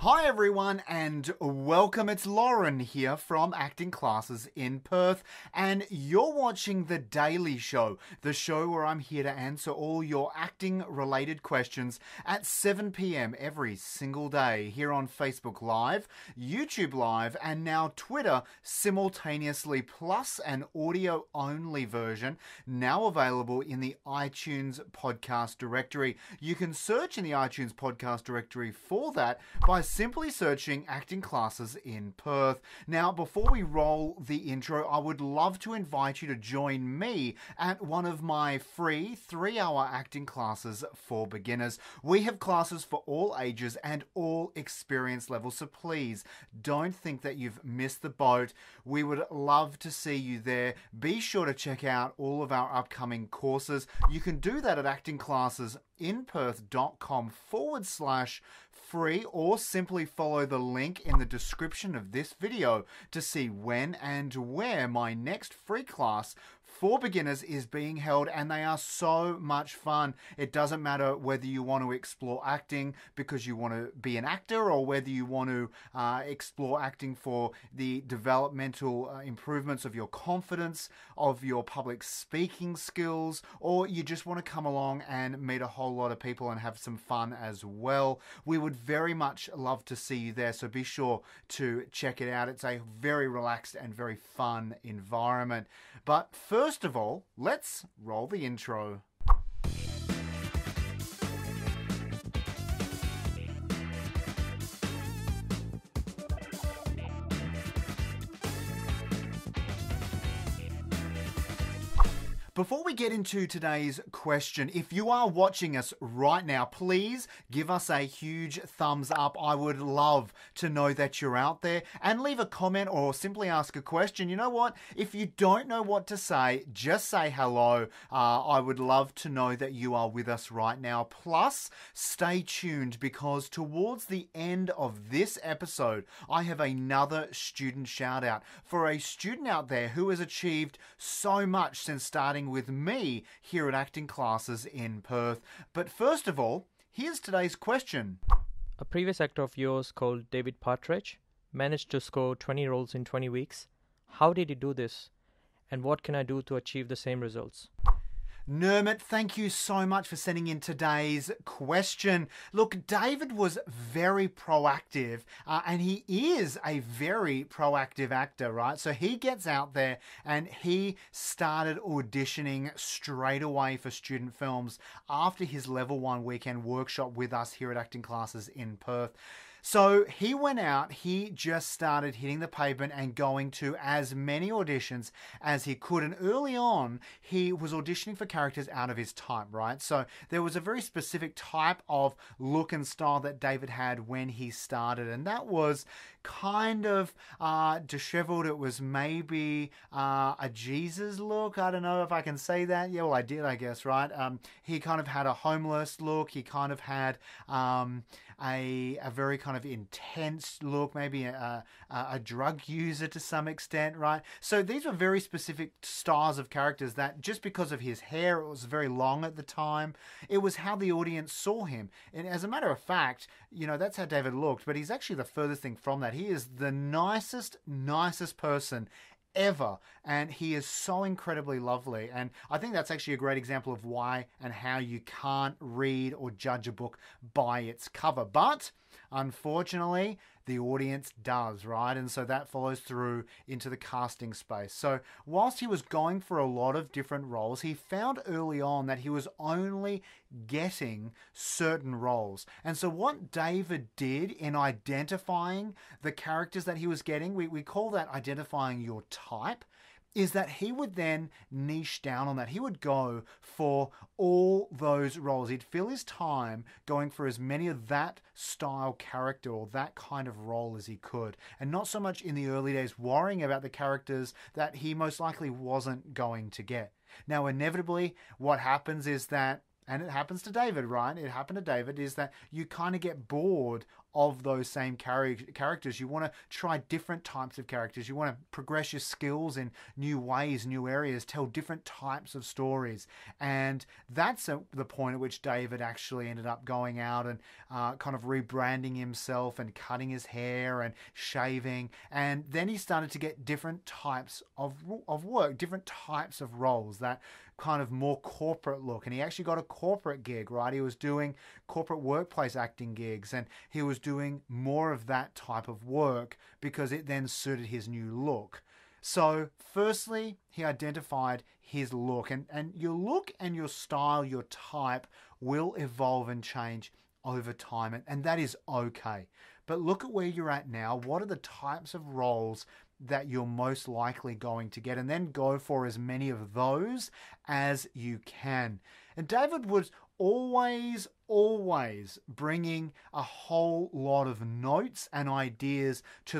Hi everyone and welcome. It's Lauren here from Acting Classes in Perth and you're watching The Daily Show, the show where I'm here to answer all your acting related questions at 7 p.m. every single day here on Facebook Live, YouTube Live and now Twitter simultaneously, plus an audio only version now available in the iTunes podcast directory. You can search in the iTunes podcast directory for that by simply searching Acting Classes in Perth. Now, before we roll the intro, I would love to invite you to join me at one of my free 3-hour acting classes for beginners. We have classes for all ages and all experience levels, so please don't think that you've missed the boat. We would love to see you there. Be sure to check out all of our upcoming courses. You can do that at actingclassesinperth.com/free or simply follow the link in the description of this video to see when and where my next free class for beginners is being held, and they are so much fun. It doesn't matter whether you want to explore acting because you want to be an actor or whether you want to explore acting for the developmental improvements of your confidence, of your public speaking skills, or you just want to come along and meet a whole lot of people and have some fun as well. We would very much love to see you there, so be sure to check it out. It's a very relaxed and very fun environment. But first of all, let's roll the intro. Before we get into today's question, if you are watching us right now, please give us a huge thumbs up. I would love to know that you're out there, and leave a comment or simply ask a question. You know what? If you don't know what to say, just say hello. I would love to know that you are with us right now. Plus, stay tuned because towards the end of this episode, I have another student shout out for a student out there who has achieved so much since starting with me here at Acting Classes in Perth. But first of all, here's today's question. A previous actor of yours called David Patridge managed to score 20 roles in 20 weeks. How did he do this? And what can I do to achieve the same results? Nermit, thank you so much for sending in today's question. Look, David was very proactive, and he is a very proactive actor, right? So he gets out there and he started auditioning straight away for student films after his level 1 weekend workshop with us here at Acting Classes in Perth. So he went out, he just started hitting the pavement and going to as many auditions as he could. And early on, he was auditioning for characters out of his type, right? So there was a very specific type of look and style that David had when he started. And that was kind of disheveled. It was maybe a Jesus look. I don't know if I can say that. Yeah, well, I did, I guess, right? He kind of had a homeless look. He kind of had a very kind of intense look, maybe a drug user to some extent, right? So these were very specific styles of characters that just because of his hair, it was very long at the time, it was how the audience saw him. And as a matter of fact, you know, that's how David looked, but he's actually the furthest thing from that. He is the nicest person ever, and he is so incredibly lovely. And I think that's actually a great example of why and how you can't read or judge a book by its cover. But unfortunately, the audience does, right? And so that follows through into the casting space. So whilst he was going for a lot of different roles, he found early on that he was only getting certain roles. And so what David did in identifying the characters that he was getting, we call that identifying your type, is that he would then niche down on that. He would go for all those roles. He'd fill his time going for as many of that style character or that kind of role as he could, and not so much in the early days worrying about the characters that he most likely wasn't going to get. Now, inevitably, what happens is that, and it happens to David, right? It happened to David, is that you kind of get bored of those same characters. You want to try different types of characters. You want to progress your skills in new ways, new areas, tell different types of stories. And that's the point at which David actually ended up going out and kind of rebranding himself and cutting his hair and shaving. And then he started to get different types of work, different types of roles, that kind of more corporate look. And he actually got a corporate gig, right? He was doing corporate workplace acting gigs, and he was doing more of that type of work because it then suited his new look. So firstly, he identified his look, and your look and your style, your type will evolve and change over time, and that is okay. But look at where you're at now. What are the types of roles that you're most likely going to get, and then go for as many of those as you can. And David was always bringing a whole lot of notes and ideas to